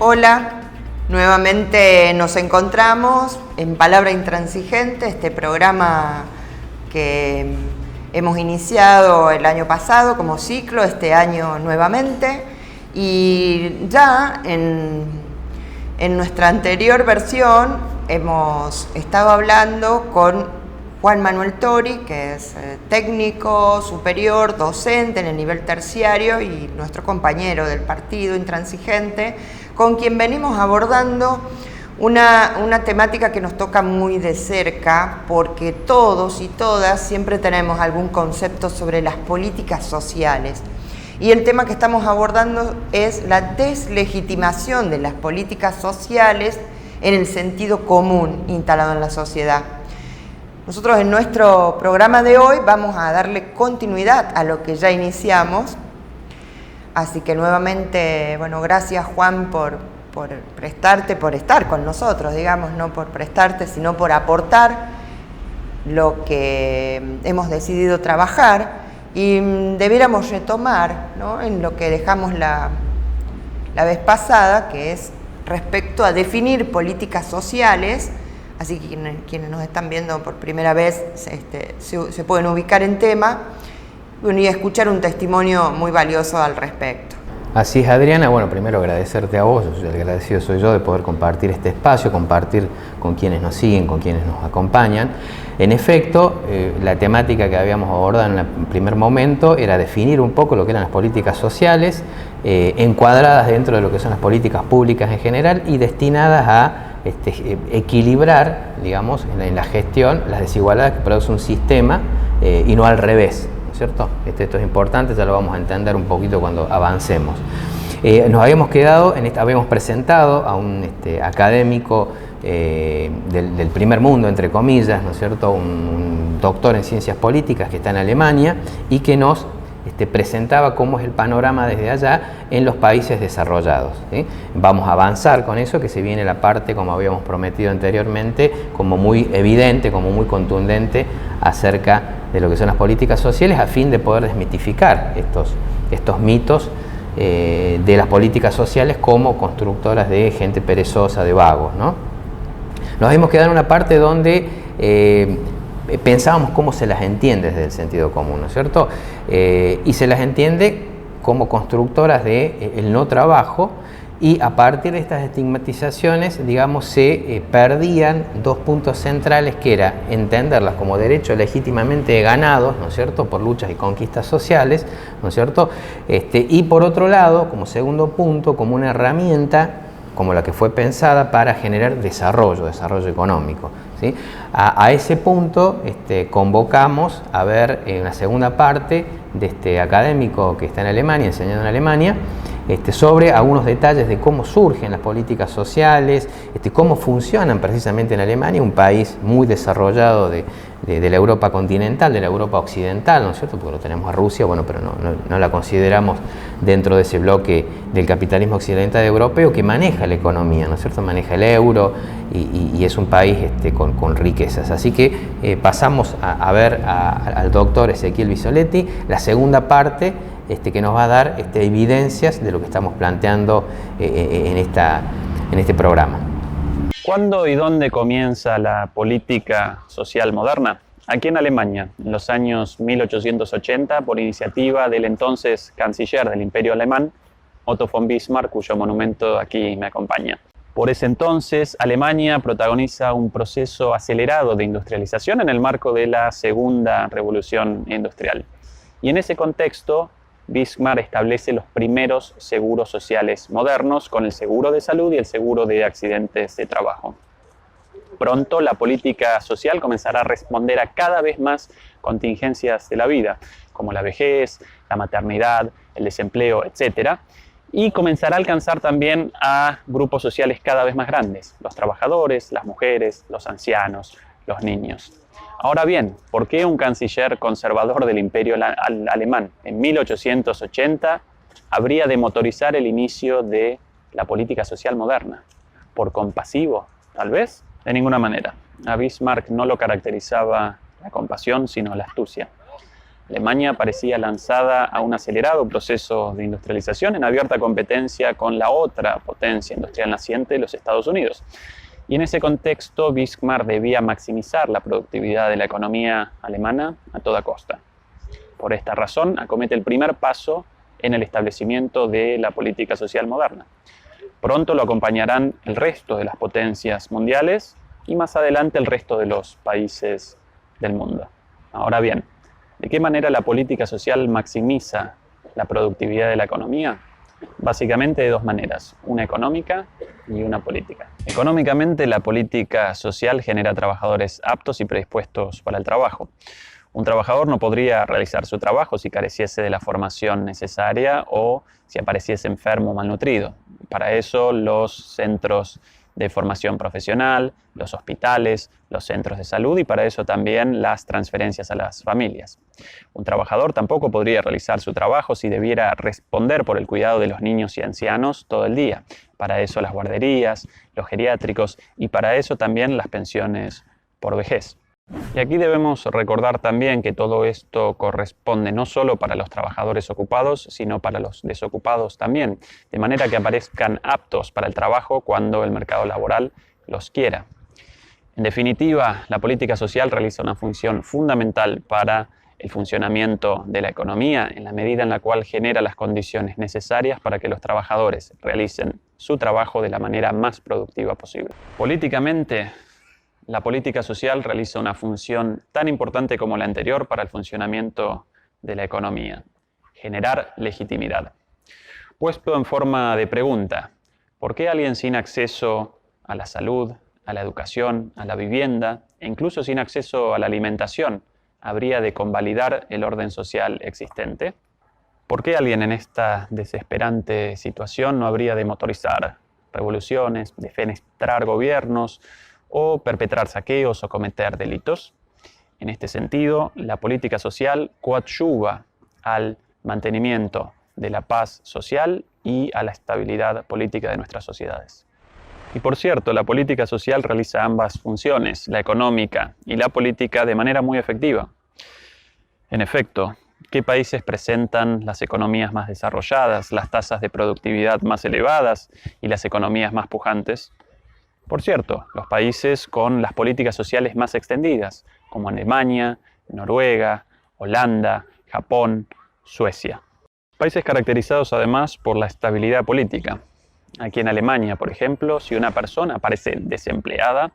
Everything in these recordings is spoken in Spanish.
Hola, nuevamente nos encontramos en Palabra Intransigente, este programa que hemos iniciado el año pasado como ciclo, este año nuevamente, y ya en nuestra anterior versión hemos estado hablando con Juan Manuel Tori, que es técnico superior, docente en el nivel terciario y nuestro compañero del partido Intransigente, con quien venimos abordando una temática que nos toca muy de cerca, porque todos y todas siempre tenemos algún concepto sobre las políticas sociales. Y el tema que estamos abordando es la deslegitimación de las políticas sociales en el sentido común instalado en la sociedad. Nosotros en nuestro programa de hoy vamos a darle continuidad a lo que ya iniciamos. Así que nuevamente, bueno, gracias Juan por prestarte, por estar con nosotros, digamos, no por prestarte, sino por aportar lo que hemos decidido trabajar y debiéramos retomar, ¿no?, en lo que dejamos la vez pasada, que es respecto a definir políticas sociales. Así que quienes nos están viendo por primera vez se pueden ubicar en tema y escuchar un testimonio muy valioso al respecto. Así es, Adriana. Bueno, primero agradecerte a vos, el agradecido soy yo de poder compartir este espacio, compartir con quienes nos siguen, con quienes nos acompañan. En efecto, la temática que habíamos abordado en el primer momento era definir un poco lo que eran las políticas sociales, encuadradas dentro de lo que son las políticas públicas en general y destinadas a equilibrar, digamos, en la gestión las desigualdades que produce un sistema y no al revés, ¿no es cierto? Esto es importante, ya lo vamos a entender un poquito cuando avancemos. Nos habíamos quedado, habíamos presentado a un académico del primer mundo, entre comillas, ¿no es cierto?, un doctor en ciencias políticas que está en Alemania y que nos presentaba cómo es el panorama desde allá en los países desarrollados, ¿sí? Vamos a avanzar con eso, que se viene la parte, como habíamos prometido anteriormente, como muy evidente, como muy contundente acerca de lo que son las políticas sociales, a fin de poder desmitificar estos mitos de las políticas sociales como constructoras de gente perezosa, de vagos, ¿no? Nos habíamos quedado en una parte donde pensábamos cómo se las entiende desde el sentido común, ¿no es cierto? Y se las entiende como constructoras de el no trabajo, y a partir de estas estigmatizaciones, digamos, se perdían dos puntos centrales, que era entenderlas como derechos legítimamente ganados, ¿no es cierto?, por luchas y conquistas sociales, ¿no es cierto?, y por otro lado, como segundo punto, como una herramienta como la que fue pensada para generar desarrollo económico, ¿sí? A ese punto convocamos a ver una segunda parte de este académico que está en Alemania, enseñando en Alemania, sobre algunos detalles de cómo surgen las políticas sociales, cómo funcionan precisamente en Alemania, un país muy desarrollado de la Europa continental, de la Europa occidental, ¿no es cierto?, porque lo tenemos a Rusia, bueno, pero no la consideramos dentro de ese bloque del capitalismo occidental europeo que maneja la economía, ¿no es cierto?, maneja el euro y es un país con riquezas. Así que pasamos a ver al doctor Ezequiel Bisoletti, la segunda parte, que nos va a dar evidencias de lo que estamos planteando en este programa. ¿Cuándo y dónde comienza la política social moderna? Aquí en Alemania, en los años 1880, por iniciativa del entonces canciller del Imperio Alemán, Otto von Bismarck, cuyo monumento aquí me acompaña. Por ese entonces, Alemania protagoniza un proceso acelerado de industrialización en el marco de la Segunda Revolución Industrial. Y en ese contexto, Bismarck establece los primeros seguros sociales modernos, con el seguro de salud y el seguro de accidentes de trabajo. Pronto la política social comenzará a responder a cada vez más contingencias de la vida, como la vejez, la maternidad, el desempleo, etc. Y comenzará a alcanzar también a grupos sociales cada vez más grandes: los trabajadores, las mujeres, los ancianos, los niños. Ahora bien, ¿por qué un canciller conservador del Imperio Alemán en 1880 habría de motorizar el inicio de la política social moderna? ¿Por compasivo, tal vez? De ninguna manera. A Bismarck no lo caracterizaba la compasión, sino la astucia. Alemania parecía lanzada a un acelerado proceso de industrialización en abierta competencia con la otra potencia industrial naciente, los Estados Unidos. Y en ese contexto, Bismarck debía maximizar la productividad de la economía alemana a toda costa. Por esta razón, acomete el primer paso en el establecimiento de la política social moderna. Pronto lo acompañarán el resto de las potencias mundiales y más adelante el resto de los países del mundo. Ahora bien, ¿de qué manera la política social maximiza la productividad de la economía? Básicamente de dos maneras, una económica y una política. Económicamente, la política social genera trabajadores aptos y predispuestos para el trabajo. Un trabajador no podría realizar su trabajo si careciese de la formación necesaria o si apareciese enfermo o malnutrido. Para eso, los centros de formación profesional, los hospitales, los centros de salud y para eso también las transferencias a las familias. Un trabajador tampoco podría realizar su trabajo si debiera responder por el cuidado de los niños y ancianos todo el día. Para eso las guarderías, los geriátricos y para eso también las pensiones por vejez. Y aquí debemos recordar también que todo esto corresponde no solo para los trabajadores ocupados, sino para los desocupados también, de manera que aparezcan aptos para el trabajo cuando el mercado laboral los quiera. En definitiva, la política social realiza una función fundamental para el funcionamiento de la economía en la medida en la cual genera las condiciones necesarias para que los trabajadores realicen su trabajo de la manera más productiva posible. Políticamente, la política social realiza una función tan importante como la anterior para el funcionamiento de la economía: generar legitimidad. Puesto en forma de pregunta, ¿por qué alguien sin acceso a la salud, a la educación, a la vivienda e incluso sin acceso a la alimentación habría de convalidar el orden social existente? ¿Por qué alguien en esta desesperante situación no habría de motorizar revoluciones, defenestrar gobiernos o perpetrar saqueos o cometer delitos? En este sentido, la política social coadyuva al mantenimiento de la paz social y a la estabilidad política de nuestras sociedades. Y por cierto, la política social realiza ambas funciones, la económica y la política, de manera muy efectiva. En efecto, ¿qué países presentan las economías más desarrolladas, las tasas de productividad más elevadas y las economías más pujantes? Por cierto, los países con las políticas sociales más extendidas, como Alemania, Noruega, Holanda, Japón, Suecia. Países caracterizados además por la estabilidad política. Aquí en Alemania, por ejemplo, si una persona aparece desempleada,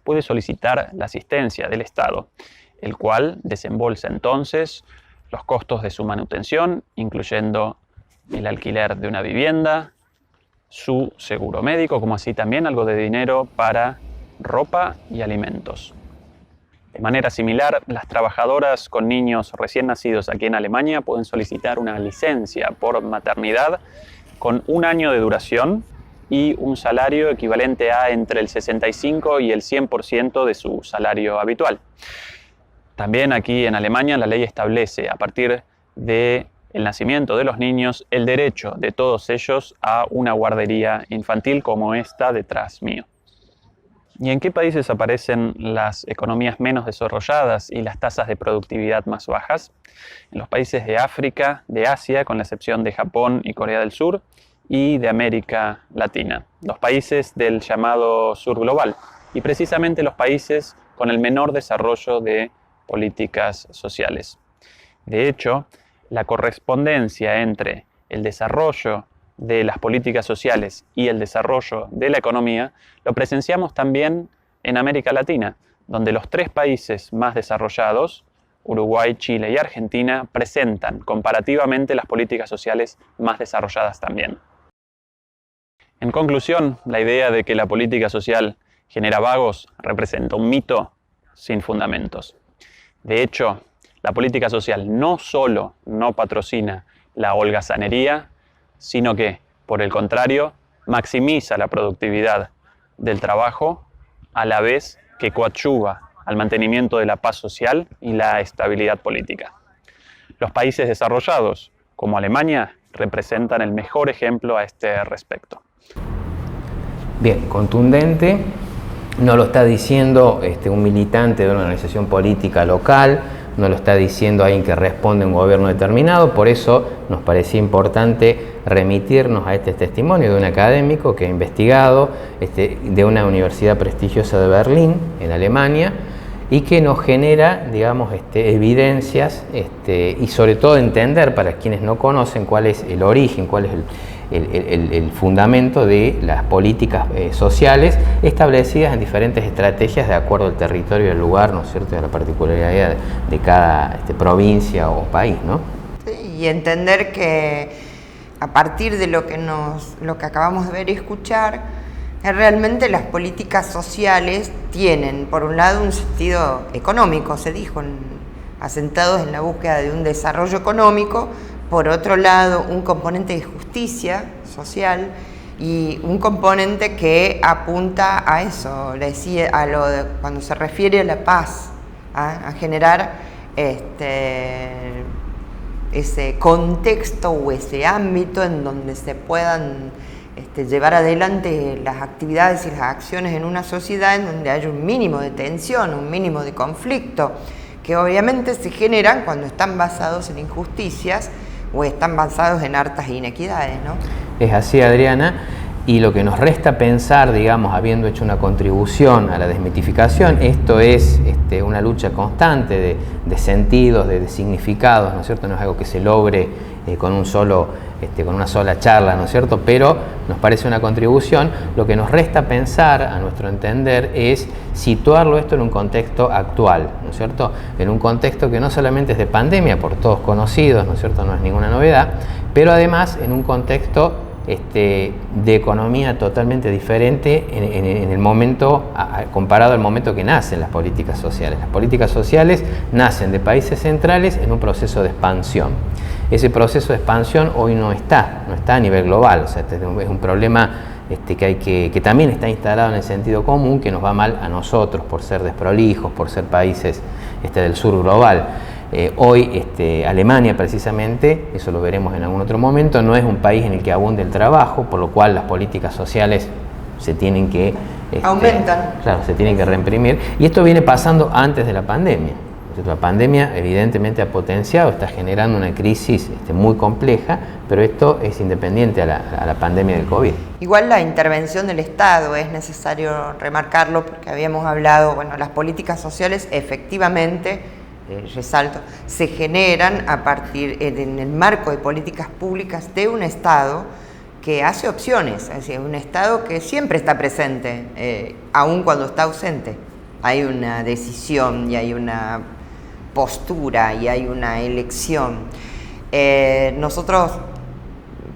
puede solicitar la asistencia del Estado, el cual desembolsa entonces los costos de su manutención, incluyendo el alquiler de una vivienda, su seguro médico, como así también algo de dinero para ropa y alimentos. De manera similar, las trabajadoras con niños recién nacidos aquí en Alemania pueden solicitar una licencia por maternidad con 1 año de duración y un salario equivalente a entre el 65 y el 100% de su salario habitual. También aquí en Alemania la ley establece, a partir del nacimiento de los niños, el derecho de todos ellos a una guardería infantil como esta detrás mío. ¿Y en qué países aparecen las economías menos desarrolladas y las tasas de productividad más bajas? En los países de África, de Asia, con la excepción de Japón y Corea del Sur, y de América Latina, los países del llamado sur global, y precisamente los países con el menor desarrollo de políticas sociales. De hecho, la correspondencia entre el desarrollo de las políticas sociales y el desarrollo de la economía lo presenciamos también en América Latina, donde los 3 países más desarrollados, Uruguay, Chile y Argentina, presentan comparativamente las políticas sociales más desarrolladas también. En conclusión, la idea de que la política social genera vagos representa un mito sin fundamentos. De hecho, la política social no solo no patrocina la holgazanería, sino que, por el contrario, maximiza la productividad del trabajo a la vez que coadyuva al mantenimiento de la paz social y la estabilidad política. Los países desarrollados, como Alemania, representan el mejor ejemplo a este respecto. Bien, contundente. No lo está diciendo un militante de una organización política local, no lo está diciendo alguien que responde a un gobierno determinado. Por eso nos parecía importante remitirnos a este testimonio de un académico que ha investigado de una universidad prestigiosa de Berlín, en Alemania, y que nos genera, digamos, evidencias y sobre todo entender, para quienes no conocen, cuál es el origen, cuál es el fundamento de las políticas sociales establecidas en diferentes estrategias de acuerdo al territorio y al lugar, ¿no es cierto?, y a la particularidad de cada provincia o país, ¿no? Sí, y entender que a partir de lo que acabamos de ver y escuchar, realmente las políticas sociales tienen, por un lado, un sentido económico, se dijo, asentados en la búsqueda de un desarrollo económico, por otro lado, un componente de justicia social y un componente que apunta a eso, decía, cuando se refiere a la paz, a generar ese contexto o ese ámbito en donde se puedan llevar adelante las actividades y las acciones en una sociedad en donde haya un mínimo de tensión, un mínimo de conflicto, que obviamente se generan cuando están basados en injusticias o están basados en hartas inequidades, ¿no? Es así, Adriana, y lo que nos resta pensar, digamos, habiendo hecho una contribución a la desmitificación, esto es una lucha constante de sentidos, de significados, ¿no es cierto? No es algo que se logre con una sola charla, ¿no es cierto? Pero nos parece una contribución. Lo que nos resta pensar, a nuestro entender, es situarlo esto en un contexto actual, ¿no es cierto? En un contexto que no solamente es de pandemia, por todos conocidos, ¿no es cierto? No es ninguna novedad, pero además en un contexto de economía totalmente diferente en el momento, comparado al momento que nacen las políticas sociales. Las políticas sociales nacen de países centrales en un proceso de expansión. Ese proceso de expansión hoy no está a nivel global, o sea, es un problema que también está instalado en el sentido común, que nos va mal a nosotros por ser desprolijos, por ser países del sur global. Hoy Alemania, precisamente, eso lo veremos en algún otro momento, no es un país en el que abunde el trabajo, por lo cual las políticas sociales se tienen que aumentan. Claro, se tienen que reimprimir, y esto viene pasando antes de la pandemia. La pandemia evidentemente ha potenciado, está generando una crisis muy compleja, pero esto es independiente a la pandemia del COVID. Igual la intervención del Estado es necesario remarcarlo, porque habíamos hablado, las políticas sociales efectivamente, resalto, se generan a partir, en el marco de políticas públicas de un Estado que hace opciones, es decir, un Estado que siempre está presente, aun cuando está ausente. Hay una decisión y hay una postura y hay una elección. Nosotros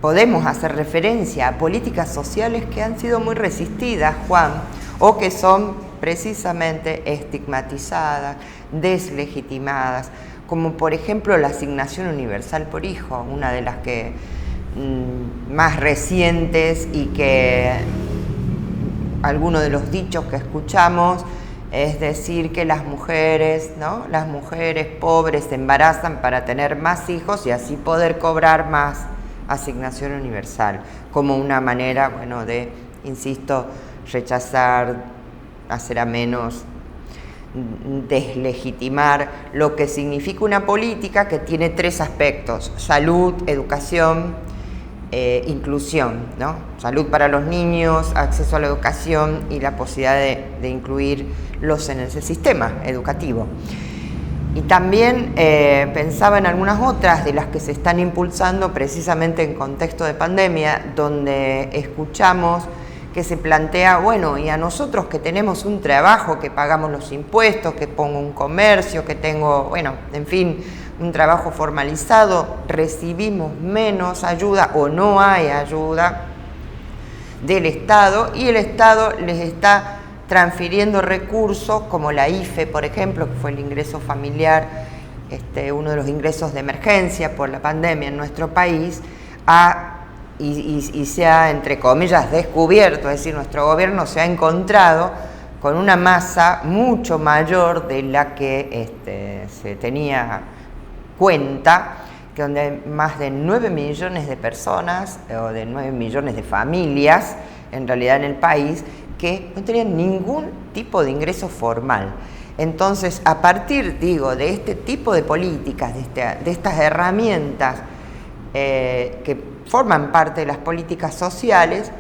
podemos hacer referencia a políticas sociales que han sido muy resistidas, Juan, o que son precisamente estigmatizadas, deslegitimadas, como por ejemplo la asignación universal por hijo, una de las que más recientes, y que algunos de los dichos que escuchamos es decir que las mujeres pobres se embarazan para tener más hijos y así poder cobrar más asignación universal, como una manera, de, insisto, rechazar, hacer a menos, deslegitimar lo que significa una política que tiene tres aspectos: salud, educación, inclusión, ¿no? Salud para los niños, acceso a la educación y la posibilidad de incluirlos en ese sistema educativo. Y también pensaba en algunas otras de las que se están impulsando precisamente en contexto de pandemia, donde escuchamos que se plantea, y a nosotros que tenemos un trabajo, que pagamos los impuestos, que pongo un comercio, que tengo, en fin, un trabajo formalizado, recibimos menos ayuda o no hay ayuda del Estado, y el Estado les está transfiriendo recursos como la IFE, por ejemplo, que fue el ingreso familiar, uno de los ingresos de emergencia por la pandemia en nuestro país, y se ha, entre comillas, descubierto, es decir, nuestro gobierno se ha encontrado con una masa mucho mayor de la que se tenía cuenta, que donde hay más de 9 millones de personas, o de 9 millones de familias, en realidad en el país, que no tenían ningún tipo de ingreso formal. Entonces, a partir, digo, de este tipo de políticas, de estas herramientas que forman parte de las políticas sociales,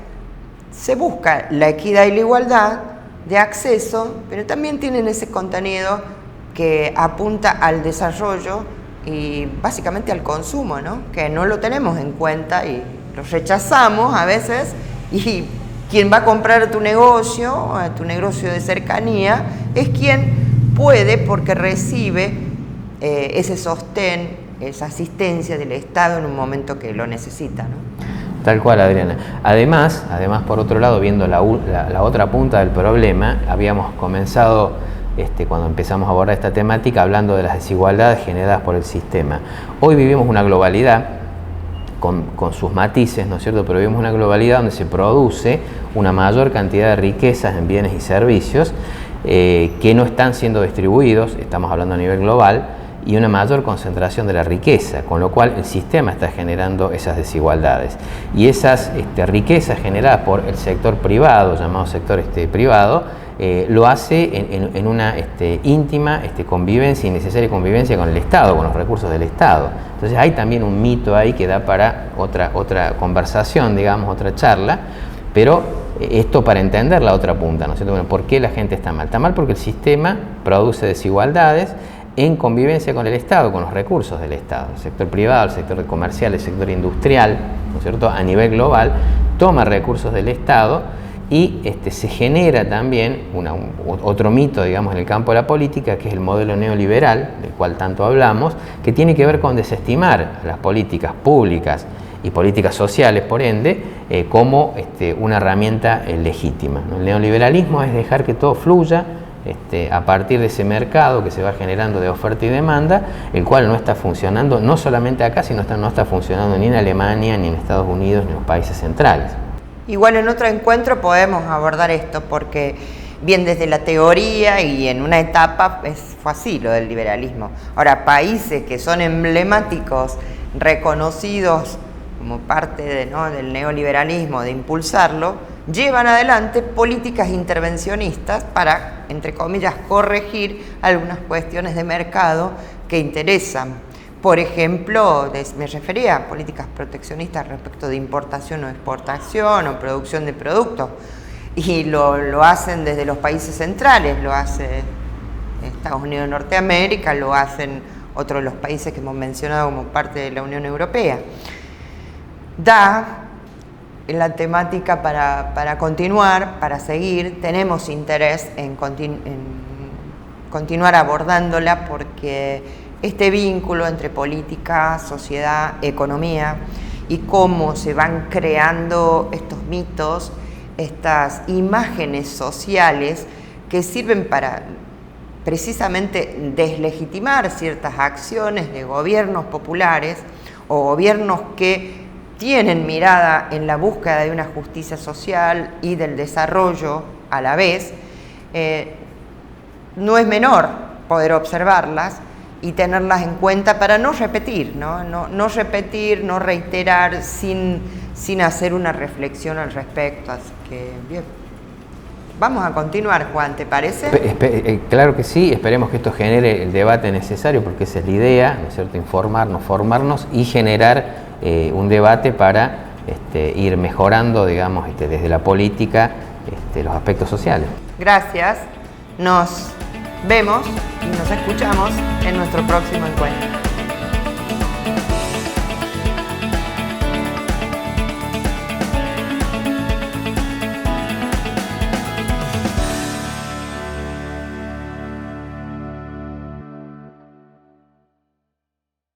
se busca la equidad y la igualdad de acceso, pero también tienen ese contenido que apunta al desarrollo y básicamente al consumo, ¿no? Que no lo tenemos en cuenta y lo rechazamos a veces, y quien va a comprar tu negocio de cercanía, es quien puede, porque recibe ese sostén, esa asistencia del Estado en un momento que lo necesita, ¿no? Tal cual, Adriana. Además, por otro lado, viendo la otra punta del problema, habíamos comenzado, cuando empezamos a abordar esta temática, hablando de las desigualdades generadas por el sistema. Hoy vivimos una globalidad con sus matices, ¿no es cierto? Pero vivimos una globalidad donde se produce una mayor cantidad de riquezas en bienes y servicios que no están siendo distribuidos, estamos hablando a nivel global, y una mayor concentración de la riqueza, con lo cual el sistema está generando esas desigualdades. Y esas riquezas generadas por el sector privado, llamado sector privado, lo hace en una íntima convivencia y necesaria convivencia con el Estado, con los recursos del Estado. Entonces hay también un mito ahí que da para otra conversación, digamos, otra charla, pero esto para entender la otra punta, ¿no es cierto? Bueno, ¿por qué la gente está mal? Está mal porque el sistema produce desigualdades en convivencia con el Estado, con los recursos del Estado. El sector privado, el sector comercial, el sector industrial, ¿no es cierto?, a nivel global, toma recursos del Estado y se genera también otro mito, digamos, en el campo de la política, que es el modelo neoliberal, del cual tanto hablamos, que tiene que ver con desestimar las políticas públicas y políticas sociales, por ende, como una herramienta legítima, ¿no? El neoliberalismo es dejar que todo fluya a partir de ese mercado que se va generando de oferta y demanda, el cual no está funcionando, no solamente acá, sino no está funcionando ni en Alemania, ni en Estados Unidos, ni en los países centrales. Igual en otro encuentro podemos abordar esto, porque bien desde la teoría y en una etapa fue así lo del liberalismo. Ahora, países que son emblemáticos, reconocidos como parte del neoliberalismo, de impulsarlo, llevan adelante políticas intervencionistas para, entre comillas, corregir algunas cuestiones de mercado que interesan. Por ejemplo, me refería a políticas proteccionistas respecto de importación o exportación o producción de productos, y lo hacen desde los países centrales, lo hace Estados Unidos de Norteamérica, lo hacen otros de los países que hemos mencionado como parte de la Unión Europea. Da la temática para continuar, para seguir. Tenemos interés en continuar abordándola, porque este vínculo entre política, sociedad, economía, y cómo se van creando estos mitos, estas imágenes sociales que sirven para precisamente deslegitimar ciertas acciones de gobiernos populares o gobiernos que tienen mirada en la búsqueda de una justicia social y del desarrollo a la vez. No es menor poder observarlas y tenerlas en cuenta para no repetir, no repetir, no reiterar sin hacer una reflexión al respecto. Así que bien, vamos a continuar, Juan, ¿te parece? Claro que sí, esperemos que esto genere el debate necesario, porque esa es la idea, ¿no es cierto?, informarnos, formarnos y generar un debate para ir mejorando, digamos, desde la política los aspectos sociales. Gracias, nos vemos y nos escuchamos en nuestro próximo encuentro.